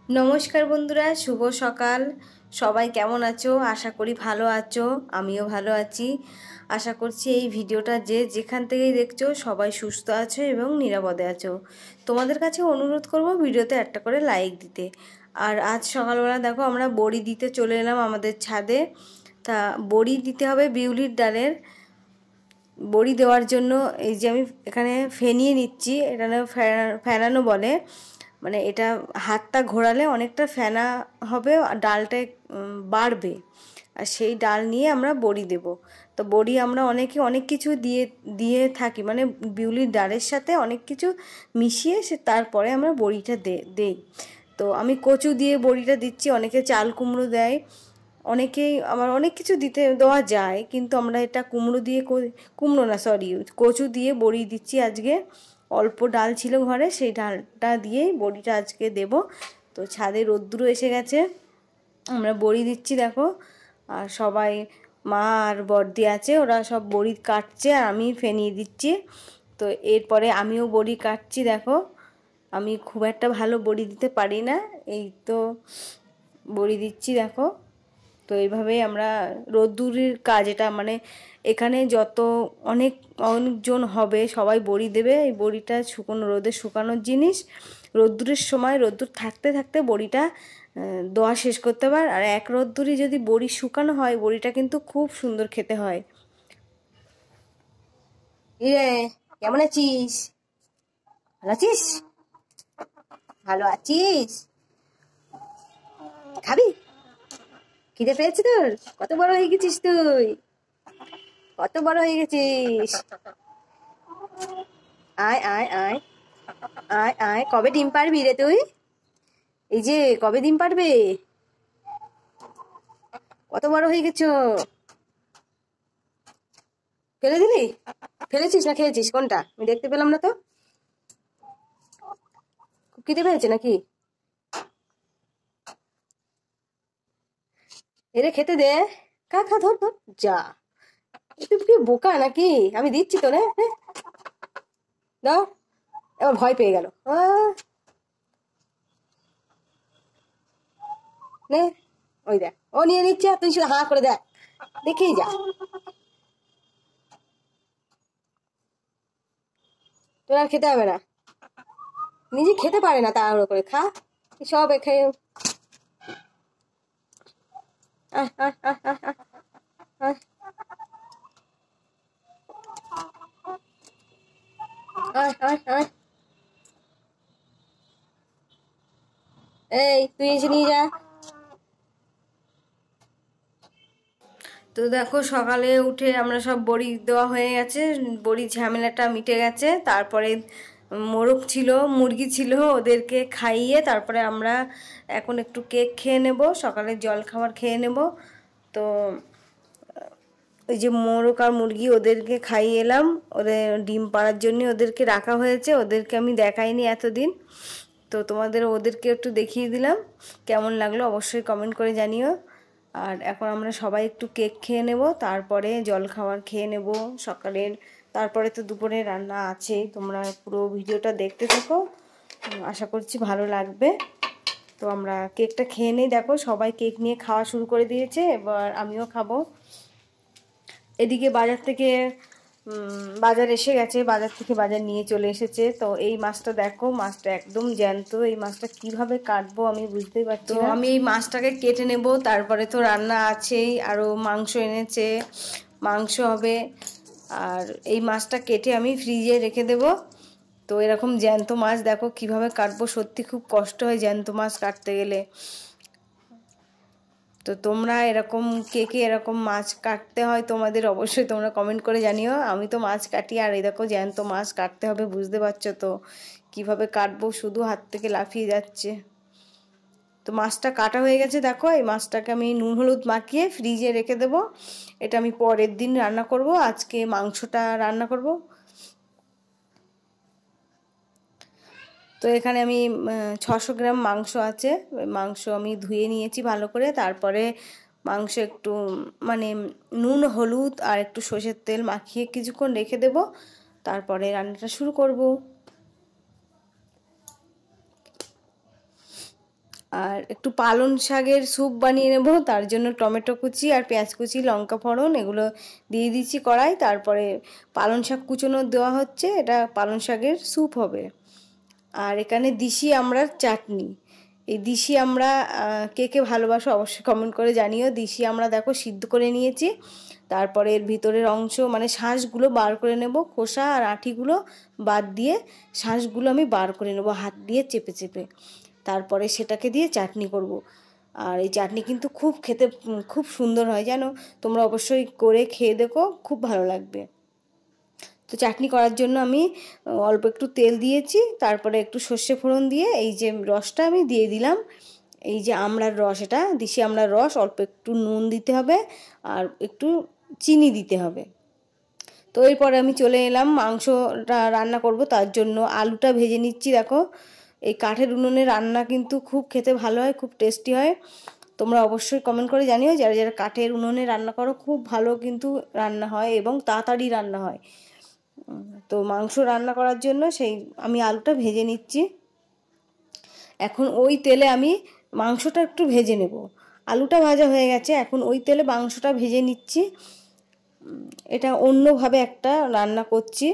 নমস্কার বন্ধুরা, শুভ সকাল। সবাই কেমন আছো? আশা করি ভালো আছো, আমিও ভালো আছি। আশা করছি এই ভিডিওটা যে যেখান থেকেই দেখছো সবাই সুস্থ আছো এবং নিরাপদে আছো। তোমাদের কাছে অনুরোধ করব ভিডিওতে একটা করে লাইক দিতে। আর আজ সকালবেলা দেখো আমরা বড়ি দিতে চলে এলাম আমাদের ছাদে। তা বড়ি দিতে হবে বিউলির ডালের। বড়ি দেওয়ার জন্য এই যে আমি এখানে ফেনিয়ে নিচ্ছি, এটা ফেনানো বলে, মানে এটা হাতটা ঘোরালে অনেকটা ফেনা হবে আর ডালটা বাড়বে। আর সেই ডাল নিয়ে আমরা বড়ি দেব। তো বড়ি আমরা অনেকে অনেক কিছু দিয়ে দিয়ে থাকি, মানে বিউলির ডালের সাথে অনেক কিছু মিশিয়ে তারপরে আমরা বড়িটা দেই। তো আমি কচু দিয়ে বড়িটা দিচ্ছি, অনেকে চাল কুমড়ো দেয়, অনেকেই আবার অনেক কিছু দেওয়া যায়, কিন্তু আমরা এটা কুমড়ো দিয়ে কুমড়ো না সরি কচু দিয়ে বড়ি দিচ্ছি আজকে। অল্প ডাল ছিল ঘরে, সেই ডালটা দিয়েই বড়িটা আজকে দেব। তো ছাদে রোদ্দুরও এসে গেছে, আমরা বড়ি দিচ্ছি দেখো। আর সবাই মা আর বড়দি আছে, ওরা সব বড়ি কাটছে আর আমি ফেনিয়ে দিচ্ছি। তো এরপরে আমিও বড়ি কাটছি দেখো। আমি খুব একটা ভালো বড়ি দিতে পারি না, এই তো বড়ি দিচ্ছি দেখো। তো এইভাবেই আমরা রোদ্দুরের কাজ, এটা মানে এখানে যত অনেকজন হবে সবাই বড়ি দেবে। এই বড়িটা শুকনো রোদে শুকানোর জিনিস, রোদ্দুরের সময় রোদ্দুর থাকতে থাকতে বড়িটা দোয়া শেষ করতে পার। আর এক রোদ্দুরে যদি বড়ি শুকানো হয় বড়িটা কিন্তু খুব সুন্দর খেতে হয়। ইয়ে, কেমন আছিস? ভালো আছিস? ভালো আছিস? খাবি? খিদে পেয়েছে তোর? কত বড় হয়ে গেছিস তুই? কত বড় হয়ে গেছিস? আয় আয় আয় আয় আয়, কবে ডিম পারবি রে তুই? এই যে কবে ডিম পারবে? কত বড় হয়ে গেছো? ফেলে দিলি? ফেলেছিস না খেয়েছিস কোনটা? আমি দেখতে পেলাম না তো। খুব খিদে পেয়েছে নাকি? এরে খেতে দে। খা খা, ধর ধর যা। তুই কি বোকা নাকি? আমি দিচ্ছি তো রে। দাও। এবার ভয় পেয়ে গেল। নে, ওই দেখ ও নিয়ে নিচ্ছে, তুই শুধু হাঁ করে দেখ, দেখেই যা। তোর আর খেতে হবে না, নিজে খেতে পারে না, তাড়াহুড়ো করে খা সব খেয়ে। আয় আয় আয় আয় আয় আয় আয় আয়। এই তুই এসে নিয়ে যা। তো দেখো সকালে উঠে আমরা সব বড়ি দেওয়া হয়ে গেছে, বড়ি ঝামেলাটা মিটে গেছে। তারপরে মোরগ ছিল, মুরগি ছিল, ওদেরকে খাইয়ে তারপরে আমরা এখন একটু কেক খেয়ে নেব, সকালে জল খাবার খেয়ে নেব। তো ওই যে মোরগ আর মুরগি ওদেরকে খাইয়ে এলাম, ওদের ডিম পাড়ার জন্য ওদেরকে রাখা হয়েছে, ওদেরকে আমি দেখাইনি এতদিন। তো তোমাদের ওদেরকে একটু দেখিয়ে দিলাম, কেমন লাগলো অবশ্যই কমেন্ট করে জানিও। আর এখন আমরা সবাই একটু কেক খেয়ে নেব, তারপরে জল খাবার খেয়ে নেব সকালের। তারপরে তো দুপুরে রান্না আছেই, তোমরা পুরো ভিডিওটা দেখতে থাকো, আশা করছি ভালো লাগবে। তো আমরা কেকটা খেয়ে নিই, দেখো সবাই কেক নিয়ে খাওয়া শুরু করে দিয়েছে, এবার আমিও খাবো। এদিকে বাজার থেকে বাজার এসে গেছে, বাজার থেকে বাজার নিয়ে চলে এসেছে। তো এই মাছটা দেখো, মাছটা একদম জ্যান্ত, এই মাছটা কিভাবে কাটবো আমি বুঝতেই পারছি না। আমি এই মাছটাকে কেটে নেব, তারপরে তো রান্না আছেই, আরও মাংস এনেছে, মাংস হবে। আর এই মাছটা কেটে আমি ফ্রিজে রেখে দেব। তো এরকম জ্যান্ত মাছ দেখো কিভাবে কাটবো, সত্যি খুব কষ্ট হয় জ্যান্ত মাছ কাটতে গেলে। তো তোমরা এরকম কে কে এরকম মাছ কাটতে হয় তোমাদের, অবশ্যই তোমরা কমেন্ট করে জানিও। আমি তো মাছ কাটি, আর এই দেখো জ্যান্ত মাছ কাটতে হবে, বুঝতে পারছো তো কিভাবে কাটবো, শুধু হাত থেকে লাফিয়ে যাচ্ছে। তো মাছটা কাটা হয়ে গেছে দেখো, এই মাছটাকে আমি নুন হলুদ মাখিয়ে ফ্রিজে রেখে দেবো। এটা আমি পরের দিন রান্না করব, আজকে মাংসটা রান্না করব। তো এখানে আমি 600 গ্রাম মাংস আছে, মাংস আমি ধুয়ে নিয়েছি ভালো করে। তারপরে মাংস একটু মানে নুন হলুদ আর একটু সর্ষের তেল মাখিয়ে কিছুক্ষণ রেখে দেব, তারপরে রান্নাটা শুরু করব। আর একটু পালং শাকের স্যুপ বানিয়ে নেব, তার জন্য টমেটো কুচি আর পেঁয়াজ কুচি, লঙ্কা ফোড়ন এগুলো দিয়ে দিচ্ছি কড়াই। তারপরে পালং শাক কুচোনো দেওয়া হচ্ছে, এটা পালং শাকের স্যুপ হবে। আর এখানে দিশি আমড়ার চাটনি। এই দিশি আমড়া কে কে ভালোবাসো অবশ্যই কমেন্ট করে জানিও। দিশি আমড়া দেখো সিদ্ধ করে নিয়েছি, তারপরে এর ভিতরের অংশ মানে শাঁসগুলো বার করে নেব, খোসা আর আঁটিগুলো বাদ দিয়ে শাঁসগুলো আমি বার করে নেব হাত দিয়ে চেপে চেপে। তারপরে সেটাকে দিয়ে চাটনি করব। আর এই চাটনি কিন্তু খেতে খুব সুন্দর হয় জানো, তোমরা অবশ্যই করে খেয়ে দেখো, খুব ভালো লাগবে। তো চাটনি করার জন্য আমি অল্প একটু তেল দিয়েছি, তারপরে একটু সর্ষে ফোড়ন দিয়ে এই যে রসটা আমি দিয়ে দিলাম, এই যে আমড়ার রস, এটা দিশি আমড়ার রস, অল্প একটু নুন দিতে হবে আর একটু চিনি দিতে হবে। তো এরপরে আমি চলে এলাম মাংসটা রান্না করব, তার জন্য আলুটা ভেজে নিচ্ছি। দেখো এই কাঠের উনুনে রান্না কিন্তু খুব খেতে ভালো হয়, খুব টেস্টি হয়। তোমরা অবশ্যই কমেন্ট করে জানিও, যারা যারা কাঠের উনুনে রান্না করো খুব ভালো কিন্তু রান্না হয় এবং তাড়াতাড়ি রান্না হয়। তো মাংস রান্না করার জন্য সেই আমি আলুটা ভেজে নিচ্ছি। এখন ওই তেলে আমি মাংসটা একটু ভেজে নেব। আলুটা ভাজা হয়ে গেছে, এখন ওই তেলে মাংসটা ভেজে নিচ্ছি। এটা অন্যভাবে একটা রান্না করছি।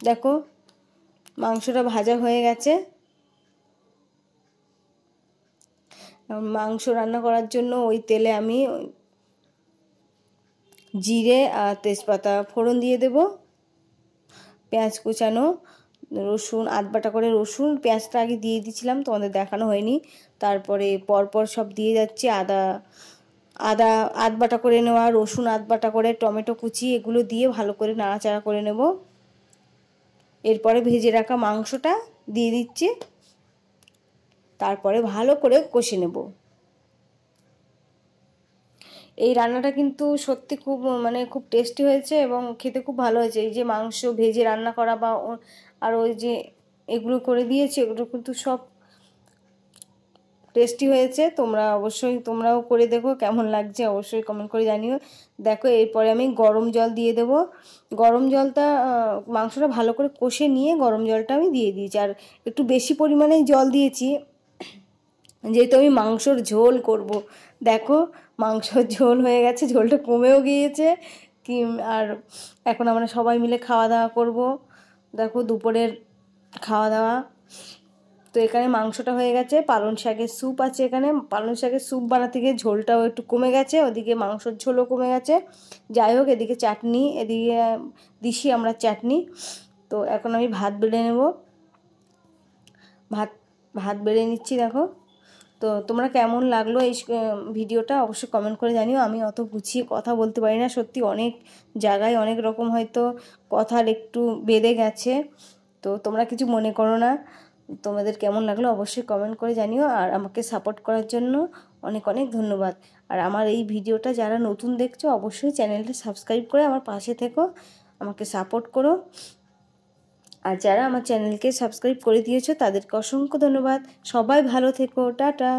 দেখো মাংসটা ভাজা হয়ে গেছে। মাংস রান্না করার জন্য ওই তেলে আমি জিরে আর তেজপাতা ফোড়ন দিয়ে দেব, পেঁয়াজ কুচানো, রসুন আধ বাটা করে রসুন, পেঁয়াজটা আগে দিয়ে দিয়েছিলাম, তোমাদের দেখানো হয়নি। তারপরে পরপর সব দিয়ে যাচ্ছে, আদা আধ বাটা করে নেওয়া, রসুন আধ বাটা করে, টমেটো কুচি, এগুলো দিয়ে ভালো করে নাড়াচাড়া করে নেব। এরপরে ভেজে রাখা মাংসটা দিয়ে দিচ্ছি, তারপরে ভালো করে কষে নেব। এই রান্নাটা কিন্তু সত্যি খুব টেস্টি হয়েছে এবং খেতে খুব ভালো হয়েছে। এই যে মাংস ভেজে রান্না করা বা আর ওই যে এগুলো করে দিয়েছি, এগুলো কিন্তু সব টেস্টি হয়েছে। তোমরাও করে দেখো, কেমন লাগছে অবশ্যই কমেন্ট করে জানিও। দেখো এরপরে আমি গরম জল দিয়ে দেবো। গরম জলটা মাংসটা ভালো করে কষে নিয়ে গরম জলটা আমি দিয়ে দিয়েছি, আর একটু বেশি পরিমাণে জল দিয়েছি যেহেতু আমি মাংসর ঝোল করব। দেখো মাংসর ঝোল হয়ে গেছে, ঝোলটা কমেও গিয়েছে আর এখন আমরা সবাই মিলে খাওয়া দাওয়া করব। দেখো দুপুরের খাওয়া দাওয়া। তো এখানে মাংসটা হয়ে গেছে, পালং শাকের স্যুপ আছে, এখানে পালং শাকের স্যুপ বানাতে গিয়ে ঝোলটাও একটু কমে গেছে, ওদিকে মাংসর ঝোলও কমে গেছে। যাই হোক, এদিকে চাটনি, এদিকে দিশি আমরা চাটনি। তো এখন আমি ভাত বেড়ে নেব, ভাত বেড়ে নিচ্ছি। দেখো তো তোমরা কেমন লাগলো এই ভিডিওটা অবশ্যই কমেন্ট করে জানিও। আমি অত গুছিয়ে কথা বলতে পারি না, সত্যি অনেক জায়গায় অনেক রকম হয়তো কথার একটু বেড়ে গেছে, তো তোমরা কিছু মনে করো না। তোমাদের কেমন লাগলো অবশ্যই কমেন্ট করে জানিও, আর আমাকে সাপোর্ট করার জন্য অনেক অনেক ধন্যবাদ। আর আমার এই ভিডিওটা যারা নতুন দেখছো অবশ্যই চ্যানেলটা সাবস্ক্রাইব করে আমার পাশে থেকো, আমাকে সাপোর্ট করো। আর যারা আমার চ্যানেলকে সাবস্ক্রাইব করে দিয়েছো তাদেরকে অসংখ্য ধন্যবাদ। সবাই ভালো থেকো, টাটা।